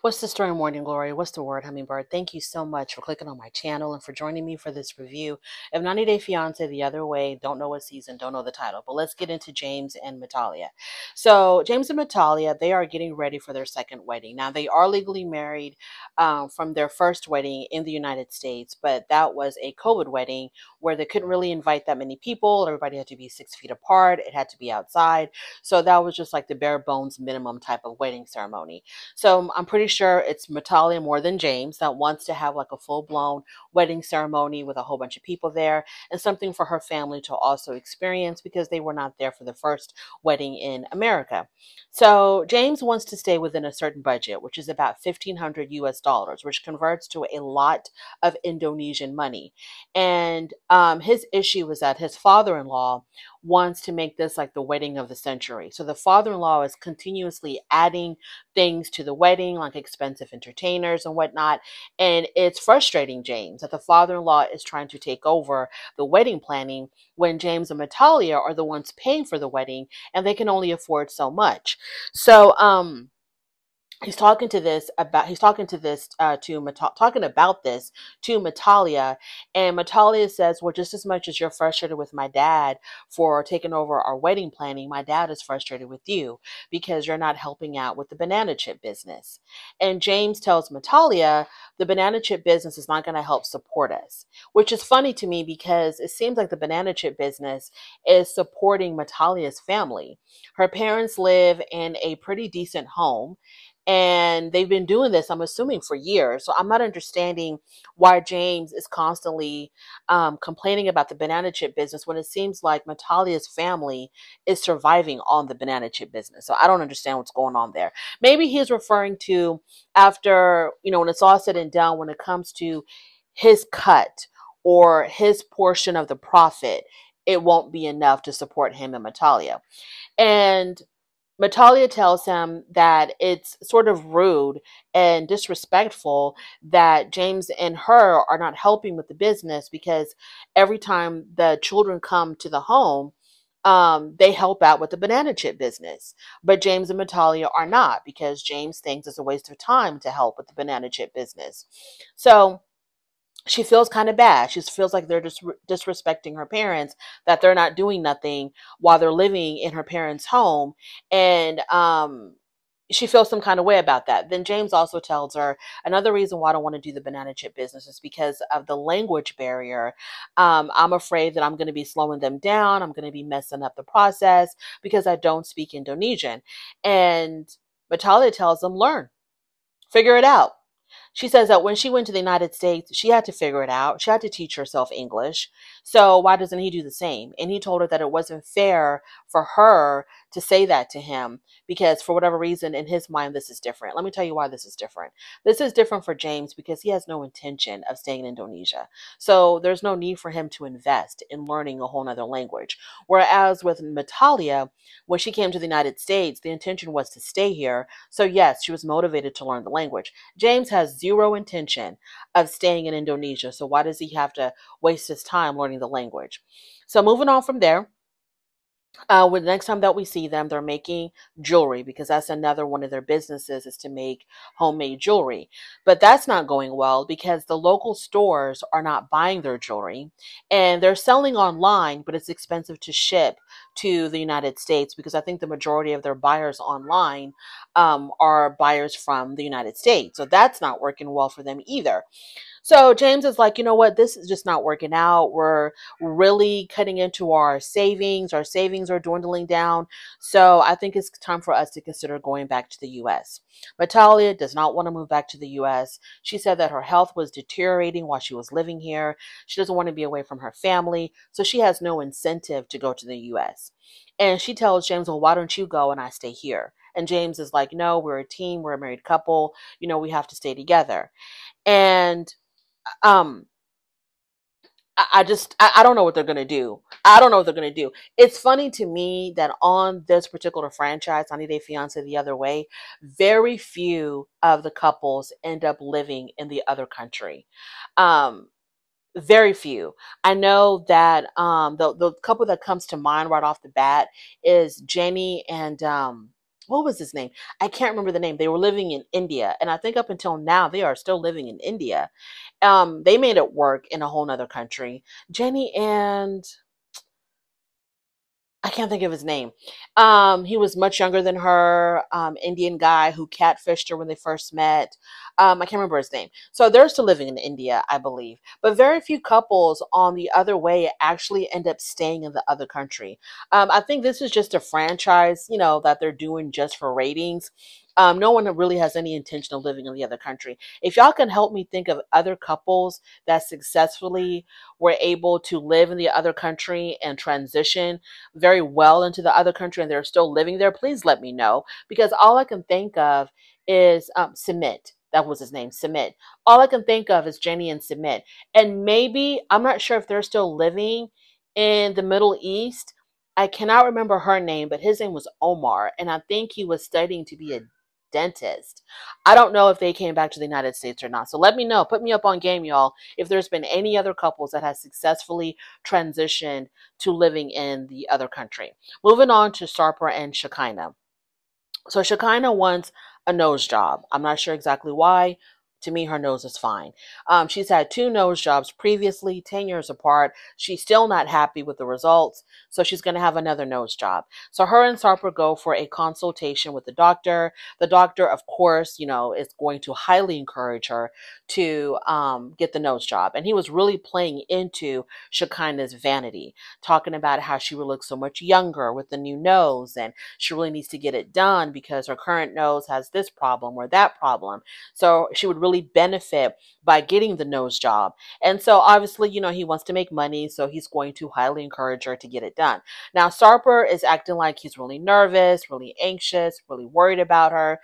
What's the story, Morning Glory? What's the word, Hummingbird? Thank you so much for clicking on my channel and for joining me for this review of 90 Day Fiance The Other Way. Don't know what season, don't know the title, but let's get into James and Matalia. So, James and Matalia, they are getting ready for their second wedding. Now, they are legally married from their first wedding in the United States, but that was a COVID wedding where they couldn't really invite that many people. Everybody had to be 6 feet apart, it had to be outside. So, that was just like the bare bones minimum type of wedding ceremony. So I'm pretty sure it's Matalia more than James that wants to have like a full-blown wedding ceremony with a whole bunch of people there and something for her family to also experience because they were not there for the first wedding in America. So James wants to stay within a certain budget, which is about 1,500 US dollars, which converts to a lot of Indonesian money. And his issue is that his father-in-law wants to make this like the wedding of the century. So the father-in-law is continuously adding things to the wedding, like expensive entertainers and whatnot. And it's frustrating James that the father-in-law is trying to take over the wedding planning when James and Matalia are the ones paying for the wedding and they can only afford so much. So, he's talking to this talking about this to Matalia, and Matalia says, well, just as much as you're frustrated with my dad for taking over our wedding planning, my dad is frustrated with you because you're not helping out with the banana chip business. And James tells Matalia the banana chip business is not going to help support us, which is funny to me because it seems like the banana chip business is supporting Matalia's family. Her parents live in a pretty decent home and they've been doing this, I'm assuming, for years. So I'm not understanding why James is constantly complaining about the banana chip business when it seems like Natalia's family is surviving on the banana chip business. So I don't understand what's going on there. Maybe he's referring to after, when it's all said and done, when it comes to his cut or his portion of the profit, it won't be enough to support him and Matalia. And Matalia tells him that it's sort of rude and disrespectful that James and her are not helping with the business because every time the children come to the home, they help out with the banana chip business. But James and Matalia are not because James thinks it's a waste of time to help with the banana chip business. So she feels kind of bad. She feels like they're just disrespecting her parents, that they're not doing nothing while they're living in her parents' home. And she feels some kind of way about that. Then James also tells her another reason why I don't want to do the banana chip business is because of the language barrier. I'm afraid that I'm going to be slowing them down. I'm going to be messing up the process because I don't speak Indonesian. And Matalia tells them, learn, figure it out. She says that when she went to the United States, she had to figure it out. She had to teach herself English. So why doesn't he do the same? And he told her that it wasn't fair for her to say that to him because for whatever reason, in his mind, this is different. Let me tell you why this is different. This is different for James because he has no intention of staying in Indonesia. So there's no need for him to invest in learning a whole nother language. Whereas with Matalia, when she came to the United States, the intention was to stay here. So yes, she was motivated to learn the language. James has zero intention of staying in Indonesia. So why does he have to waste his time learning the language? So moving on from there, when the next time that we see them, they're making jewelry because that's another one of their businesses is to make homemade jewelry. But that's not going well because the local stores are not buying their jewelry and they're selling online, but it's expensive to ship to the United States because I think the majority of their buyers online are buyers from the United States. So that's not working well for them either. So James is like, you know what? This is just not working out. We're really cutting into our savings. Our savings are dwindling down. So I think it's time for us to consider going back to the U.S. Natalia does not want to move back to the U.S. She said that her health was deteriorating while she was living here. She doesn't want to be away from her family. So she has no incentive to go to the U.S. And she tells James, well, why don't you go and I stay here? And James is like, no, we're a team. We're a married couple. We have to stay together. And um I don't know what they're gonna do. I don't know what they're gonna do. It's funny to me that on this particular franchise, 90 Day Fiance The Other Way, very few of the couples end up living in the other country. Um, very few. I know that the couple that comes to mind right off the bat is Jenny and what was his name? I can't remember the name. They were living in India, and I think up until now they are still living in India. They made it work in a whole nother country. Jenny and I can't think of his name. He was much younger than her, Indian guy who catfished her when they first met. I can't remember his name. So they're still living in India, I believe. But very few couples on the other way actually end up staying in the other country. I think this is just a franchise, that they're doing just for ratings. No one really has any intention of living in the other country. If y'all can help me think of other couples that successfully were able to live in the other country and transition very well into the other country and they're still living there, please let me know. Because all I can think of is Submit. That was his name, Submit. All I can think of is Jenny and Submit. And maybe, I'm not sure if they're still living in the Middle East. I cannot remember her name, but his name was Omar. And I think he was studying to be a dentist. I don't know if they came back to the United States or not. So let me know. Put me up on game, y'all, if there's been any other couples that has successfully transitioned to living in the other country. Moving on to Sarper and Shekinah. So Shekinah wants a nose job. I'm not sure exactly why. To me, her nose is fine. She's had 2 nose jobs previously, 10 years apart. She's still not happy with the results, so she's going to have another nose job. So her and Sarper go for a consultation with the doctor. The doctor, of course, is going to highly encourage her to get the nose job. And he was really playing into Shekinah's vanity, talking about how she would look so much younger with the new nose, and she really needs to get it done because her current nose has this problem or that problem. So she would really benefit by getting the nose job. And so obviously, he wants to make money, so he's going to highly encourage her to get it done. Now, Sarper is acting like he's really nervous, really anxious, really worried about her.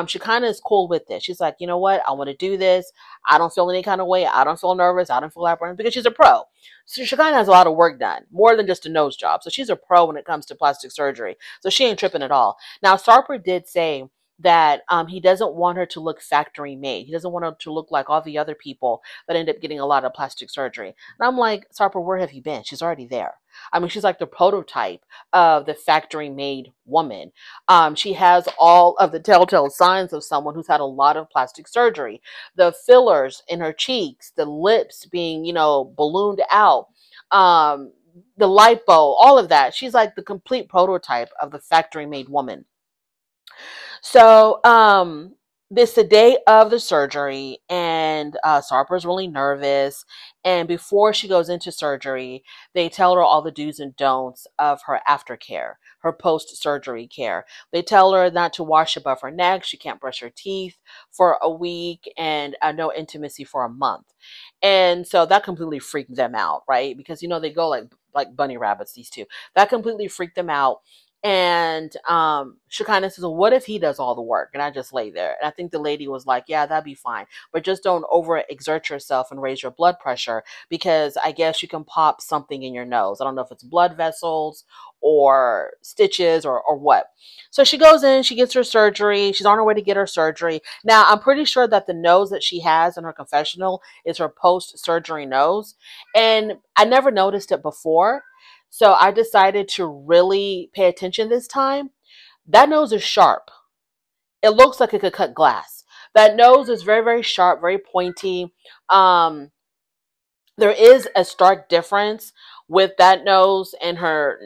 She kind of is cool with this. She's like, you know what? I want to do this. I don't feel any kind of way. I don't feel nervous. I don't feel apprehensive because she's a pro. So she kind of has a lot of work done, more than just a nose job. So she's a pro when it comes to plastic surgery. So she ain't tripping at all. Now, Sarper did say that he doesn't want her to look factory made. He doesn't want her to look like all the other people that end up getting a lot of plastic surgery. And I'm like, Sarper, where have you been? She's already there. I mean, she's like the prototype of the factory made woman. She has all of the telltale signs of someone who's had a lot of plastic surgery. The fillers in her cheeks, the lips being, ballooned out, the lipo, all of that. She's like the complete prototype of the factory made woman. So, this the day of the surgery, and Sarper's really nervous. And before she goes into surgery, they tell her all the do's and don'ts of her aftercare, her post-surgery care. They tell her not to wash above her neck. She can't brush her teeth for a week, and no intimacy for a month. And so that completely freaked them out, right? Because they go like bunny rabbits, these two. That completely freaked them out. And Shekinah says, well, what if he does all the work and I just lay there? And I think the lady was like, yeah, that'd be fine. But just don't overexert yourself and raise your blood pressure, because I guess you can pop something in your nose. I don't know if it's blood vessels or stitches or what. So she goes in, she gets her surgery. She's on her way to get her surgery. Now, I'm pretty sure that the nose that she has in her confessional is her post-surgery nose. And I never noticed it before. So I decided to really pay attention this time. That nose is sharp. It looks like it could cut glass. That nose is very, very sharp, very pointy. There is a stark difference with that nose and her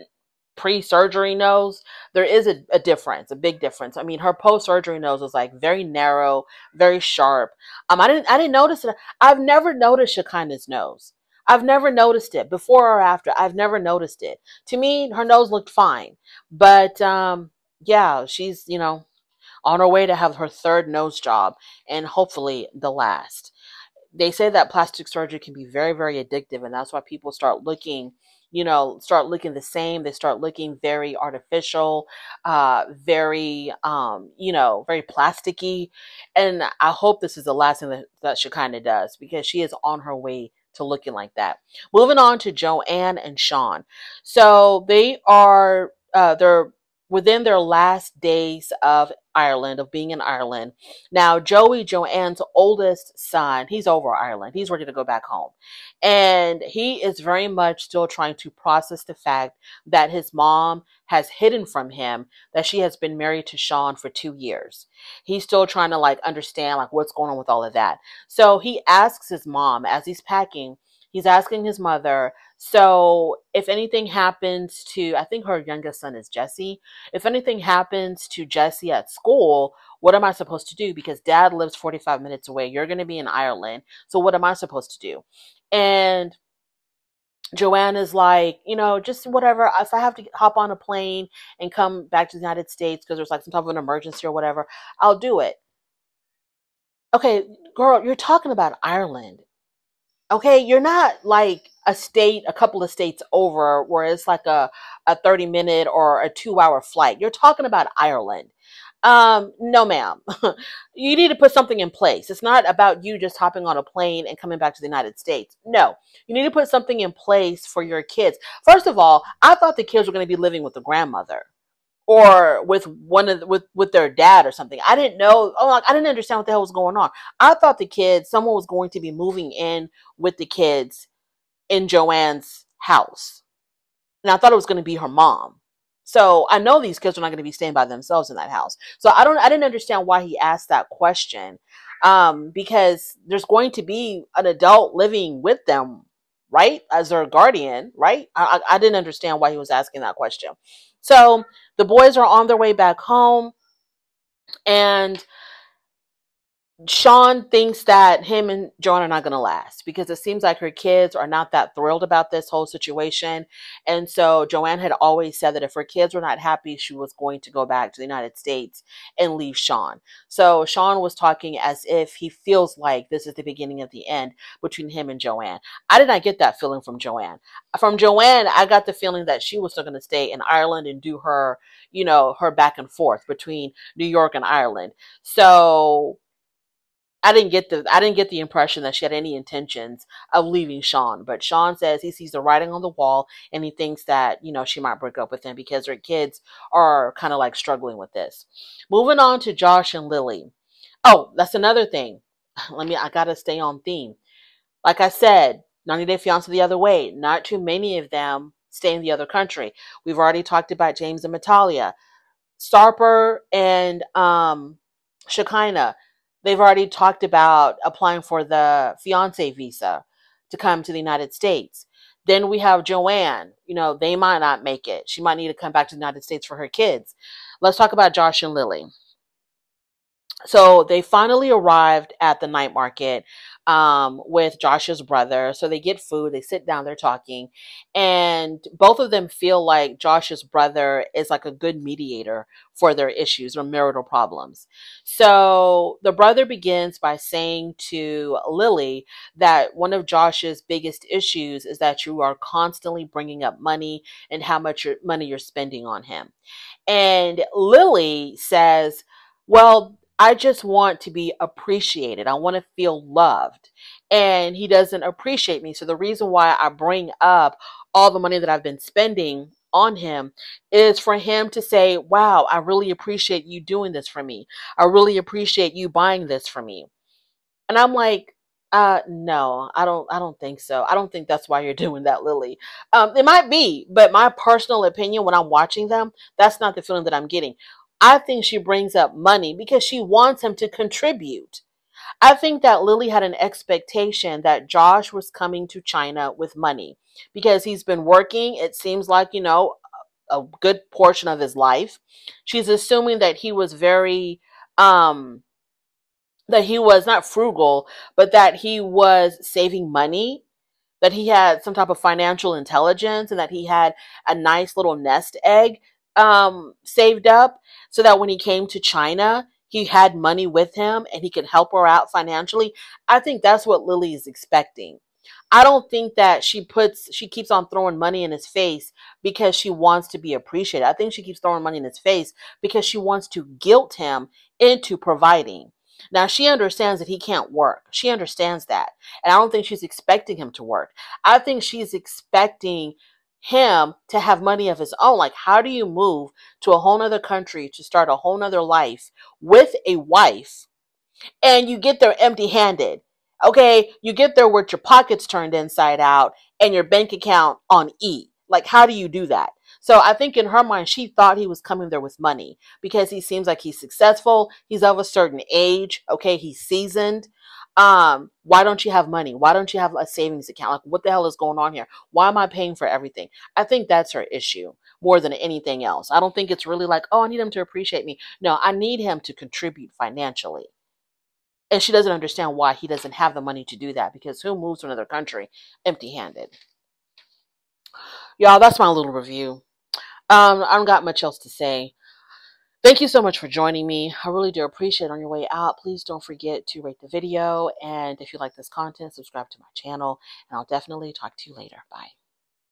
pre-surgery nose. There is a difference, a big difference. I mean, her post-surgery nose was like very narrow, very sharp. I didn't notice it. I've never noticed Shekinah's nose. I've never noticed it before or after. I've never noticed it. To me, her nose looked fine. But yeah, she's, on her way to have her 3rd nose job, and hopefully the last. They say that plastic surgery can be very, very addictive, and that's why people start looking the same. They start looking very artificial, very, very plasticky. And I hope this is the last thing that Shekinah does, because she is on her way to looking like that. Moving on to Joanne and Sean. So they are, they're within their last days of Ireland, of being in Ireland. Now, Joey, Joanne's oldest son, he's over Ireland. He's ready to go back home. And he is very much still trying to process the fact that his mom has hidden from him that she has been married to Sean for 2 years. He's still trying to like understand like what's going on with all of that. So he asks his mom as he's packing, he's asking his mother, so if anything happens to, I think her youngest son is Jesse, if anything happens to Jesse at school, what am I supposed to do? Because dad lives 45 minutes away. You're going to be in Ireland. So what am I supposed to do? And Joanne is like, just whatever. If I have to hop on a plane and come back to the United States because there's like some type of an emergency or whatever, I'll do it. Okay, girl, you're talking about Ireland. Okay, you're not like a couple of states over where it's like a 30-minute or a 2-hour flight. You're talking about Ireland. No, ma'am. You need to put something in place. It's not about you just hopping on a plane and coming back to the United States. No, you need to put something in place for your kids. First of all, I thought the kids were going to be living with the grandmother or with with their dad or something. I didn't know. Oh, like, I didn't understand what the hell was going on. I thought someone was going to be moving in with the kids in Joanne's house. And I thought it was going to be her mom. So I know these kids are not going to be staying by themselves in that house. So I didn't understand why he asked that question. Because there's going to be an adult living with them, right? As their guardian, right? I didn't understand why he was asking that question. So the boys are on their way back home, and Sean thinks that him and Joanne are not going to last because it seems like her kids are not that thrilled about this whole situation. And so Joanne had always said that if her kids were not happy, she was going to go back to the United States and leave Sean. So Sean was talking as if he feels like this is the beginning of the end between him and Joanne. I did not get that feeling from Joanne. From Joanne, I got the feeling that she was still going to stay in Ireland and do her, her back and forth between New York and Ireland. So I didn't get the impression that she had any intentions of leaving Sean, but Sean says he sees the writing on the wall and he thinks that, she might break up with him because her kids are kind of like struggling with this. Moving on to Josh and Lily. Oh, that's another thing. I gotta stay on theme. Like I said, 90 Day Fiancé the other way. Not too many of them stay in the other country. We've already talked about James and Natalia. Starper and Shekinah, they've already talked about applying for the fiance visa to come to the United States. Then we have Joanne. They might not make it. She might need to come back to the United States for her kids. Let's talk about Josh and Lily. So they finally arrived at the night market with Josh's brother. So they get food, they sit down, they're talking, and both of them feel like Josh's brother is like a good mediator for their issues or marital problems. So the brother begins by saying to Lily that one of Josh's biggest issues is that you are constantly bringing up money and how much money you're spending on him. And Lily says, well, I just want to be appreciated. I want to feel loved. And he doesn't appreciate me. So the reason why I bring up all the money that I've been spending on him is for him to say, wow, I really appreciate you doing this for me. I really appreciate you buying this for me. And I'm like, no, I don't think so. I don't think that's why you're doing that, Lily. It might be, but my personal opinion when I'm watching them, that's not the feeling that I'm getting. I think she brings up money because she wants him to contribute. I think that Lily had an expectation that Josh was coming to China with money because he's been working, it seems like, a good portion of his life. She's assuming that he was that he was not frugal, but that he was saving money, that he had some type of financial intelligence, and that he had a nice little nest egg saved up so that when he came to China, he had money with him and he could help her out financially. I think that's what Lily is expecting. I don't think that she keeps on throwing money in his face because she wants to be appreciated. I think she keeps throwing money in his face because she wants to guilt him into providing. Now, she understands that he can't work. She understands that. And I don't think she's expecting him to work. I think she's expecting him to have money of his own. Like, how do you move to a whole nother country to start a whole nother life with a wife, and you get there empty handed? Okay, you get there with your pockets turned inside out and your bank account on E. Like, how do you do that? So I think in her mind, she thought he was coming there with money because he seems like he's successful. He's of a certain age. Okay, he's seasoned. Why don't you have money? Why don't you have a savings account? Like, what the hell is going on here? Why am I paying for everything? I think that's her issue more than anything else. I don't think it's really like, oh, I need him to appreciate me. No, I need him to contribute financially. And she doesn't understand why he doesn't have the money to do that, because who moves to another country empty handed? Y'all, that's my little review. I don't got much else to say. Thank you so much for joining me. I really do appreciate it. On your way out, please don't forget to rate the video. And if you like this content, subscribe to my channel. And I'll definitely talk to you later. Bye.